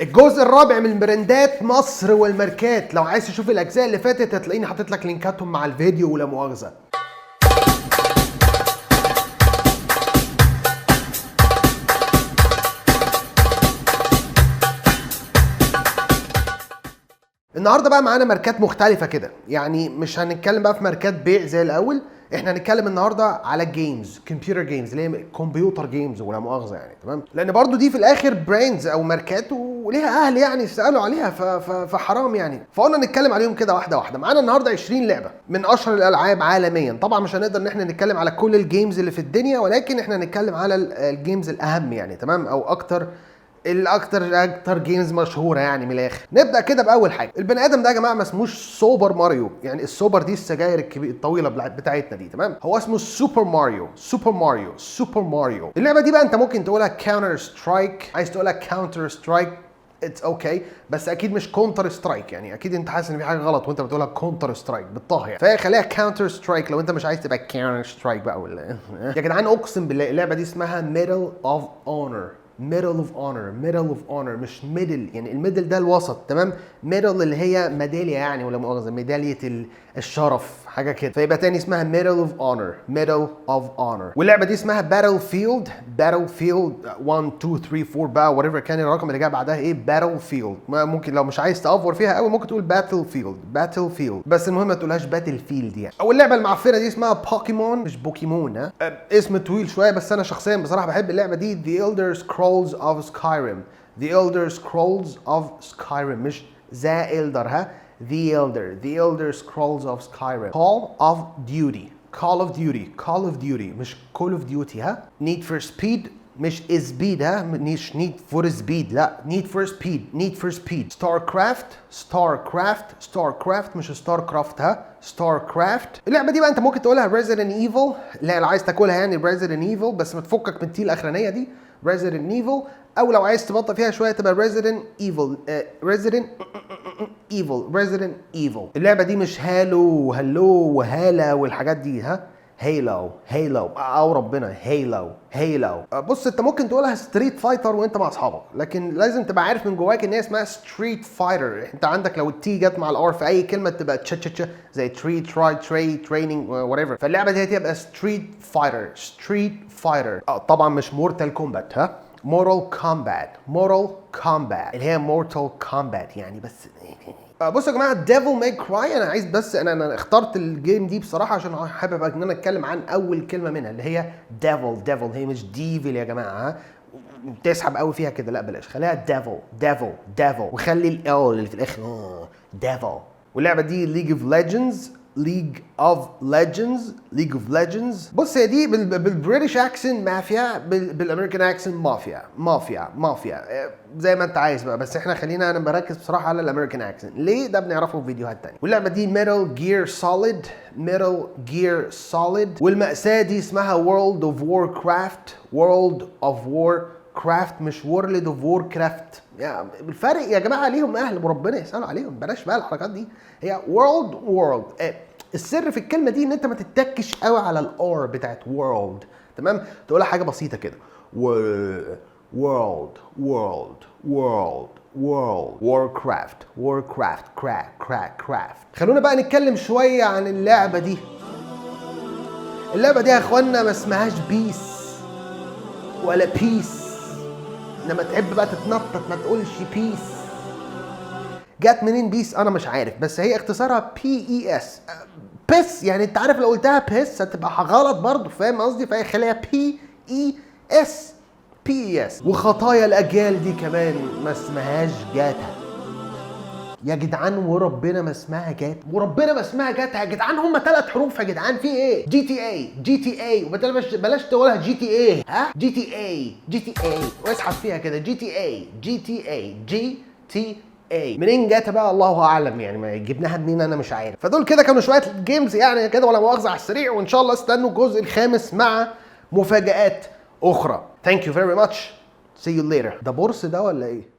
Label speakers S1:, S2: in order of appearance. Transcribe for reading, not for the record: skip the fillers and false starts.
S1: الجزء الرابع من براندات مصر والماركات. لو عايز تشوف الاجزاء اللي فاتت هتلاقيني حاطط لك لينكاتهم مع الفيديو ولا مؤاخذه. النهارده بقى معانا ماركات مختلفه كده، يعني مش هنتكلم بقى في ماركات بيع زي الاول، احنا هنتكلم النهارده على جيمز، كمبيوتر جيمز، اللي هي كمبيوتر جيمز ولا مؤاخذه يعني، تمام؟ لان برضو دي في الاخر براندز او ماركات وليها اهل يعني يسالوا عليها، فحرام يعني. فقلنا نتكلم عليهم كده واحده واحده. معانا النهارده 20 لعبه من اشهر الالعاب عالميا. طبعا مش هنقدر ان احنا نتكلم على كل الجيمز اللي في الدنيا، ولكن احنا هنتكلم على الجيمز الاهم يعني، تمام؟ او اكتر جيمز مشهوره يعني من الاخر. نبدا كده باول حاجه. البني ادم ده يا جماعه ما اسموش سوبر ماريو، يعني السوبر دي السجاير الطويله بتاعتنا دي، تمام؟ هو اسمه سوبر ماريو. سوبر ماريو سوبر ماريو. اللعبه دي بقى انت ممكن تقولها كاونتر سترايك، عايز تقولها كاونتر سترايك اتس اوكي، بس اكيد مش كونتر سترايك، يعني اكيد انت حاسس ان في حاجه غلط وانت بتقولها كونتر سترايك بالطه يعني، فهي خليها كاونتر سترايك لو انت مش عايز تبقى كاونتر سترايك بقى ولا يا جدعان اقسم بالله اللعبه دي اسمها ميدل اوف اونر. ميدل اوف اونر، ميدل اوف اونر، مش ميدل يعني الميدل ده الوسط، تمام؟ ميدل اللي هي ميداليه يعني ولا مؤاخذه، ميداليه الشرف حاجه كده، فيبقى تاني اسمها ميدل اوف اونر، ميدل اوف اونر. واللعبه دي اسمها باتل فيلد، باتل فيلد 1 2 3 4 بقى وريفر كان الرقم اللي جاي بعدها ايه، باتل فيلد. ممكن لو مش عايز تافور فيها قوي ممكن تقول باتل فيلد، باتل فيلد، بس المهم ما تقولهاش باتل فيلد يعني. او اللعبه المعفنه دي اسمها بوكيمون، مش بوكيمون، ها اسم طويل شويه، بس انا شخصيا بصراحه بحب اللعبه دي، The Elder Scrolls of Skyrim. The Elder Scrolls of Skyrim، مش The Elder، ها The Elder Scrolls of Skyrim. Call of Duty، Call of Duty، Call of Duty، مش Call of Duty، ها Need for Speed، مش Speed، ها مش Need for Speed، لا Need for Speed، Need for Speed. Starcraft مش Starcraft، ها Starcraft. اللعبه دي بقى انت ممكن تقولها Resident Evil، لا لو عايز تاكلها يعني Resident Evil، بس ما تفكك من التي الاخرانيه دي Resident Evil، او لو عايز تبطئ فيها شويه تبقى Resident Evil. اللعبه دي مش هالو وهالا والحاجات دي، ها هيلو او ربنا هيلو. بص انت ممكن تقولها ستريت فايتر وانت مع اصحابك، لكن لازم تبقى عارف من جواك ان هي اسمها ستريت فايتر. انت عندك لو التي جت مع الار في اي كلمه تبقى تش زي تريننج وات ايفر، فاللعبه دي هتبقى ستريت فايتر. طبعا مش مورتال كومبات، ها مورال كومبات اللي هي مورتال كومبات يعني. بس بصوا يا جماعه ديفل ماي كراي، انا عايز بس انا اخترت الجيم دي بصراحه عشان حابب ان انا اتكلم عن اول كلمه منها اللي هي ديفل، هي مش ديفل يا جماعه، ها تسحب قوي فيها كده، لا بلاش، خليها ديفل وخلي ال اللي في الاخر ديفل. واللعبه دي ليج اوف ليجندز. بص هي دي بالبريتش اكسنت مافيا، بالامريكان اكسنت مافيا زي ما انت عايز بقى، بس احنا خلينا انا بركز بصراحه على الامريكان اكسنت. ليه؟ ده بنعرفه في فيديوهات تانية. واللعبه دي ميتال جير سوليد. والمأساة دي اسمها وورلد اوف ووركرافت، مش وورلد اوف ووركرافت. يعني الفرق يا جماعه ليهم اهل وربنا يسالوا عليهم، بلاش بقى الحركات دي. هي وورلد. السر في الكلمه دي ان انت ما تتكش قوي على الار بتاعت وورلد، تمام؟ تقولها حاجه بسيطه كده، وورلد ووركرافت كرافت. خلونا بقى نتكلم شويه عن اللعبه دي. اللعبه دي يا اخوانا ما اسمهاش بيس ولا بيس، لما تحب بقى تتنطط ما تقولش بيس. جت منين بيس انا مش عارف، بس هي اختصارها PES، بيس يعني. انت عارف لو قلتها بيس هتبقى غلط برضه، فاهم قصدي؟ فهي خليها PES. وخطايا الاجيال دي كمان ما اسمهاش جاتا يا جدعان، وربنا ما اسمها جاتا يا جدعان. هم 3 حروف يا جدعان، في ايه؟ جي تي اي وبلاش تقولها GTA، ها جي تي اي واسحب فيها كده، جي تي اي. منين جاتا بقى الله اعلم يعني، ما جبناها منين انا مش عارف. فدول كده كانوا شويه جيمز يعني كده ولا مؤاخذه على السريع، وان شاء الله استنوا الجزء الخامس مع مفاجآت اخرى. Thank you very much. See you later. ده بورس ده ولا ايه؟